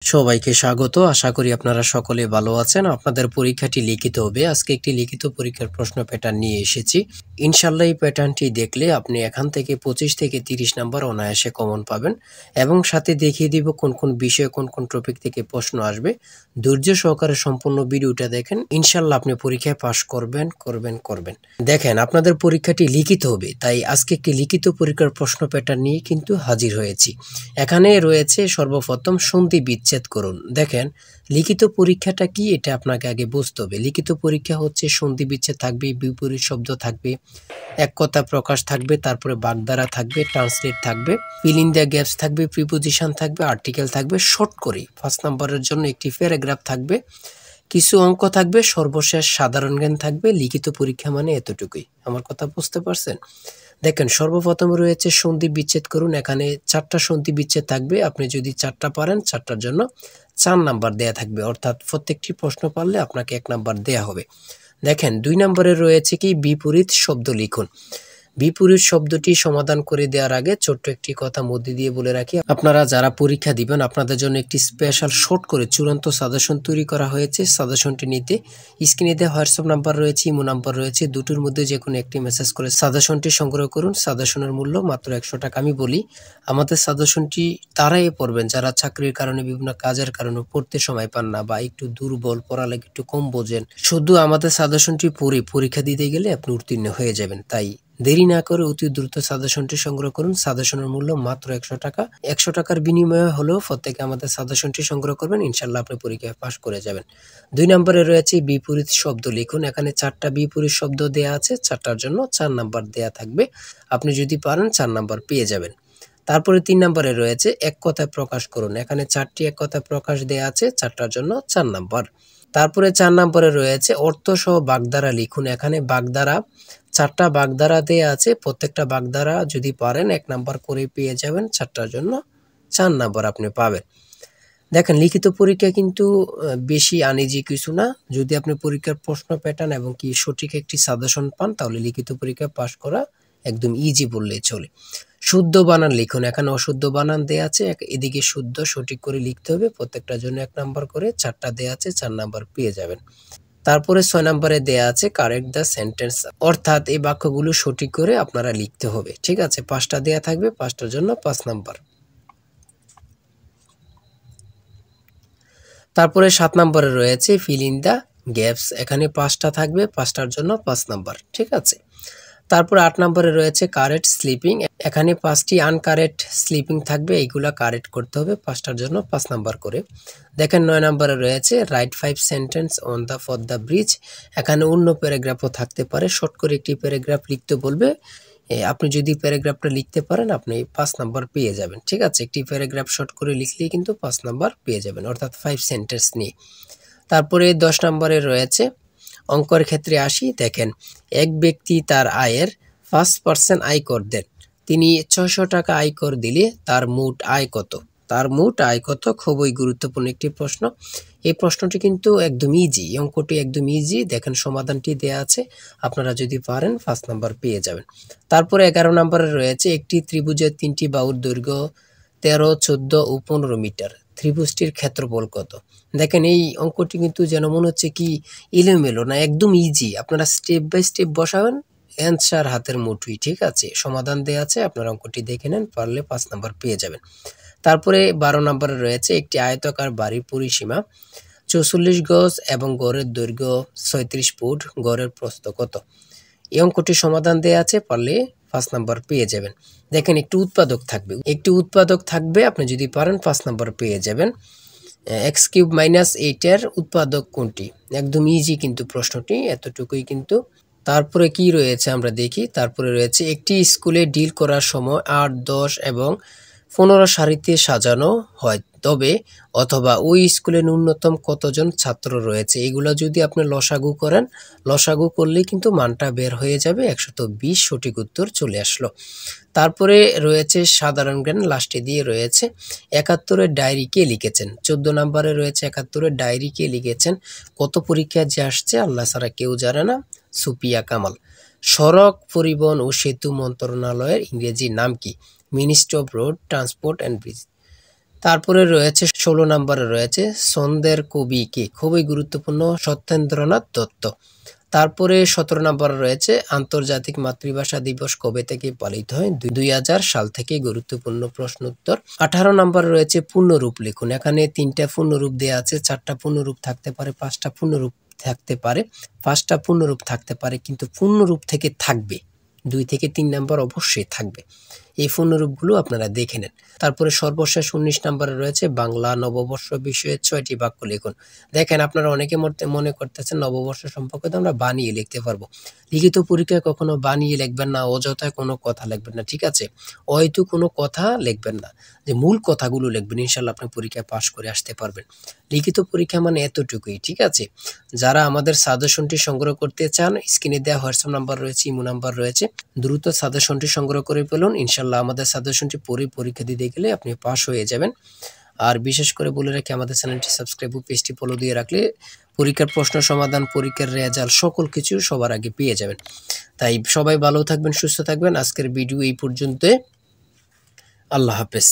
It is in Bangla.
সবাইকে স্বাগত। আশা করি আপনারা সকলে ভালো আছেন। আপনাদের পরীক্ষাটি লিখিত হবে। আজকে একটি লিখিত পরীক্ষার প্রশ্ন প্যাটার্ন নিয়ে এসেছি। ইনশাআল্লাহ এই প্যাটার্নটি দেখলে আপনি এখান থেকে 25 থেকে 30 নাম্বার অনায়াসে কমন পাবেন এবং সাথে দেখিয়ে দিব কোন কোন বিষয়ে কোন কোন টপিক থেকে প্রশ্ন আসবে। ধৈর্য সহকারে সম্পূর্ণ ভিডিওটা দেখেন। ইনশাআল্লাহ আপনি পরীক্ষায় পাস করবেন। দেখেন, আপনাদের পরীক্ষাটি লিখিত হবে, তাই আজকে একটি লিখিত পরীক্ষার প্রশ্ন প্যাটার্ন নিয়ে কিন্তু হাজির হয়েছি। এখানে রয়েছে সর্বপ্রথম সন্ধি বিচ্ছেদ করুন। দেখেন, লিখিত পরীক্ষাটা কি এটা আপনাকে আগে বুঝতে হবে। লিখিত পরীক্ষা হচ্ছে সন্ধি বিচ্ছেদ থাকবে, বিপরীত শব্দ থাকবে, এক কথা প্রকাশ থাকবে, তারপরে বাগধারা থাকবে, ট্রান্সলেট থাকবে, ফিল ইন দ্য গ্যাপস থাকবে, প্রিপোজিশন থাকবে, আর্টিকেল থাকবে। শর্ট করে 5 নম্বরের জন্য একটি প্যারাগ্রাফ থাকবে, কিছু অঙ্ক থাকবে, সর্বশেষ সাধারণ জ্ঞান থাকবে। লিখিত পরীক্ষা মানে এতটুকুই। আমার কথা বুঝতে পারছেন? দেখেন, সর্বপ্রথম রয়েছে সন্ধি বিচ্ছেদ করুন। এখানে 4টা সন্ধি বিচ্ছেদ থাকবে। আপনি যদি 4টা পারেন, 4টার জন্য 4 নাম্বার দেয়া থাকবে, অর্থাৎ প্রত্যেকটি প্রশ্ন পারলে আপনাকে 1 নাম্বার দেয়া হবে। দেখেন, 2 নম্বরে রয়েছে কি বিপরীত শব্দ লিখুন। বিপরীত শব্দটি সমাধান করে দেওয়ার আগে ছোট্ট একটি কথা মধ্যে দিয়ে বলে রাখি, আপনারা যারা পরীক্ষা দিবেন আপনাদের জন্য একটি স্পেশাল শর্ট করে চূড়ান্ত সাজেশন তৈরি করা হয়েছে। সাজেশনটি নিতে স্ক্রিনে দেওয়া হোয়াটসঅ্যাপ নাম্বার রয়েছে, ইমো নাম্বার রয়েছে, দুটোর মধ্যে যে কোনো একটি মেসেজ করে সাজেশনটি সংগ্রহ করুন। সাজেশনের মূল্য মাত্র 100 টাকা। আমি বলি, আমাদের সাজেশনটি তারাই পড়বেন যারা চাকরির কারণে, বিভিন্ন কাজের কারণে পড়তে সময় পান না বা একটু দুর্বল, পড়ালেখা একটু কম বোঝেন। শুধু আমাদের সাজেশনটি পড়ে পরীক্ষা দিতে গেলে আপনি উত্তীর্ণ হয়ে যাবেন। তাই দেরি না করে অতি দ্রুত সাজেশনটি সংগ্রহ করুন। সাজেশনের মূল্য মাত্র 100 টাকা। 100 টাকার বিনিময়ে হলেও প্রত্যেকে আমাদের সাজেশনটি সংগ্রহ করবেন। ইনশাআল্লাহ আপনি পরীক্ষায় পাস করে যাবেন। 2 নম্বরে রয়েছে বিপরীত শব্দ লিখুন। এখানে 4টা বিপরীত শব্দ দেয়া আছে, 4টার জন্য 4 নাম্বার দেয়া থাকবে। আপনি যদি পারেন 4 নাম্বার পেয়ে যাবেন। তারপরে 3 নম্বরে রয়েছে এক কথায় প্রকাশ করুন। এখানে 4টি এক কথায় প্রকাশ দেয়া আছে, 4টার জন্য 4 নাম্বার। তারপরে 4 নম্বরে রয়েছে অর্থ সহ বাগধারা লিখুন। এখানে বাগধারা 4টা বাগধারা দেয়া আছে, প্রত্যেকটা বাগধারা যদি পারেন 1 নাম্বার করে পেয়ে যাবেন। 4টার জন্য 4 নাম্বার আপনি পাবেন। দেখেন, লিখিত পরীক্ষা কিন্তু বেশি আনইজি কিছু না। যদি আপনি পরীক্ষার প্রশ্ন প্যাটার্ন এবং কি সঠিক একটি সাজেশন পান, তাহলে লিখিত পরীক্ষায় পাস করা একদম ইজি বললেই চলে। শুদ্ধ বানান লিখুন। এখানে অশুদ্ধ বানান দেয়া আছে, এদিকে শুদ্ধ সঠিক করে লিখতে হবে। প্রত্যেকটার জন্য 1 নাম্বার করে, 4টা দেয়া আছে, 4 নাম্বার পেয়ে যাবেন। তারপরে 6 নম্বরে দেয়া আছে কারেক্ট দ্য সেন্টেন্স, অর্থাৎ এই বাক্যগুলো সঠিক করে আপনারা লিখতে হবে। ঠিক আছে, 5টা দেয়া থাকবে, 5টার জন্য 5 নাম্বার। তারপরে 7 নম্বরে রয়েছে ফিল ইন দ্য গ্যাপস। এখানে 5টা থাকবে, 5টার জন্য 5 নাম্বার। ঠিক আছে। তারপরে 8 নম্বরে রয়েছে কারেক্ট স্লিপিং। এখানে 5টি আনকারেক্ট স্লিপিং থাকবে, এইগুলা কারেক্ট করতে হবে, 5টার জন্য 5 নাম্বার করে। দেখেন, 9 নম্বরে রয়েছে right 5 sentence on the for the bridge. এখানে অন্য প্যারাগ্রাফও থাকতে পারে, শর্ট করে একটি প্যারাগ্রাফ লিখতে বলবে। আপনি যদি প্যারাগ্রাফটা লিখতে পারেন আপনি 5 নাম্বার পেয়ে যাবেন। ঠিক আছে, একটি প্যারাগ্রাফ শর্ট করে লিখলেই কিন্তু 5 নাম্বার পেয়ে যাবেন, অর্থাৎ 5 সেন্টেন্স নিয়ে। তারপরে 10 নম্বরে রয়েছে অঙ্কের ক্ষেত্রে আসি। দেখেন, এক ব্যক্তি তার আয়ের 5% আয়কর দেন। তিনি 600 টাকা আয়কর দিলে তার মোট আয় কত? তার মোট আয় কত? খুবই গুরুত্বপূর্ণ একটি প্রশ্ন। এই প্রশ্নটি কিন্তু একদম ইজি, অঙ্কটি একদম ইজি। দেখেন, সমাধানটি দেয়া আছে, আপনারা যদি পারেন 5 নাম্বার পেয়ে যাবেন। তারপরে 11 নম্বরে রয়েছে একটি ত্রিভুজের 3টি বাহুর দৈর্ঘ্য 13, 14 ও 15 মিটার। ত্রিভুজটির ক্ষেত্রফল কত? দেখেন, এই অঙ্কটি কিন্তু যেন মনে হচ্ছে কি এলোমেলো না, একদম ইজি। আপনারা স্টেপ বাই স্টেপ বসাবেন, অ্যান্সার হাতের মুঠোয়। ঠিক আছে, সমাধান দেয়া আছে, আপনারা অঙ্কটি দেখে নেন, পারলে 5 নাম্বার পেয়ে যাবেন। তারপরে 12 নম্বরে রয়েছে একটি আয়তাকার বাড়ির পরিসীমা 44 গজ এবং গড়ের দৈর্ঘ্য 36 ফুট, গড়ের প্রস্থ কত? এই অঙ্কটি সমাধান দেয়া আছে, পারলে 5 নাম্বার পেয়ে যাবেন। দেখেন, একটি উৎপাদক থাকবে, আপনি যদি পারেন 5 নাম্বার পেয়ে যাবেন। x³ - 8 এর উৎপাদক কোনটি? একদম ইজি কিন্তু প্রশ্নটি, এতটুকুই কিন্তু। তারপরে কি রয়েছে আমরা দেখি। তারপরে রয়েছে একটি স্কুলে ডিল করার সময় 8, 10 এবং 15 সারিতে সাজানো হয়, তবে অথবা ওই স্কুলে ন্যূনতম কতজন ছাত্র রয়েছে? এগুলো যদি আপনি লসাগু করেন, লসাগু করলেই কিন্তু মানটা বের হয়ে যাবে, 120 সঠিক উত্তর চলে আসলো। তারপরে রয়েছে সাধারণ জ্ঞান, লাস্টে দিয়ে রয়েছে 71-এর ডায়েরি কে লিখেছেন। 14 নম্বরে রয়েছে 71-এর ডায়েরি কে লিখেছেন। কত পরীক্ষা যে আসছে আল্লাহ ছাড়া কেউ জানে না। সুপিয়া কামাল। সড়ক পরিবহন ও সেতু মন্ত্রণালয়ের ইংরেজি নাম কি? Ministry of road transport and bridge. তারপরে রয়েছে 16 নম্বরে রয়েছে ছন্দের কবি কে, খুবই গুরুত্বপূর্ণ, সত্যেন্দ্রনাথ দত্ত। তারপরে 17 নম্বরে রয়েছে আন্তর্জাতিক মাতৃভাষা দিবস কবে থেকে পালিত হয়, 2000 সাল থেকে, গুরুত্বপূর্ণ প্রশ্ন উত্তর। 18 নম্বরে রয়েছে পূর্ণরূপ লিখুন, এখানে 3টা পূর্ণরূপ দেওয়া আছে, 4টা পূর্ণরূপ থাকতে পারে, 5টা পূর্ণরূপ থাকতে পারে, 5টা পূর্ণরূপ থাকতে পারে, কিন্তু পূর্ণরূপ থেকে থাকবে 2 থেকে 3 নাম্বার অবশ্যই থাকবে। এই পূর্ণরূপগুলো আপনারা দেখে নেন। তারপরে সর্বশেষ 19 নম্বরে রয়েছে বাংলা নববর্ষ বিষয়ে 6টি বাক্য লিখুন। দেখেন আপনারা অনেকে মনে করতেছেন নববর্ষ সম্পর্কে তো আমরা বানিয়ে লিখতে পারবো। লিখিত পরীক্ষায় কখনো বানিয়ে লিখবেন না, অযথায় কোনো কথা লিখবেন না, ঠিক আছে? হয়তো কোনো কথা লিখবেন না, যে মূল কথাগুলো লিখবেন, ইনশাল্লাহ আপনি পরীক্ষায় পাশ করে আসতে পারবেন। লিখিত পরীক্ষা মানে এতটুকুই, ঠিক আছে? যারা আমাদের সাজেশনটি সংগ্রহ করতে চান, স্ক্রিনে দেওয়া হোয়াটসঅ্যাপ নাম্বার রয়েছে, ইমো নাম্বার রয়েছে, দ্রুত সাজেশনটি সংগ্রহ করে ফেলুন। ইনশাল্লাহ আমাদের সাজেশনটি পড়ে পরীক্ষা দিতে গেলে আপনি পাশ হয়ে যাবেন। আর বিশেষ করে বলে রাখি, আমাদের চ্যানেলটি সাবস্ক্রাইব ও পেজটি ফলো দিয়ে রাখলে পরীক্ষার প্রশ্ন সমাধান, পরীক্ষার রেজাল্ট সকল কিছু সবার আগে পেয়ে যাবেন। তাই সবাই ভালো থাকবেন, সুস্থ থাকবেন। আজকের ভিডিও এই পর্যন্ত। আল্লাহ হাফেজ।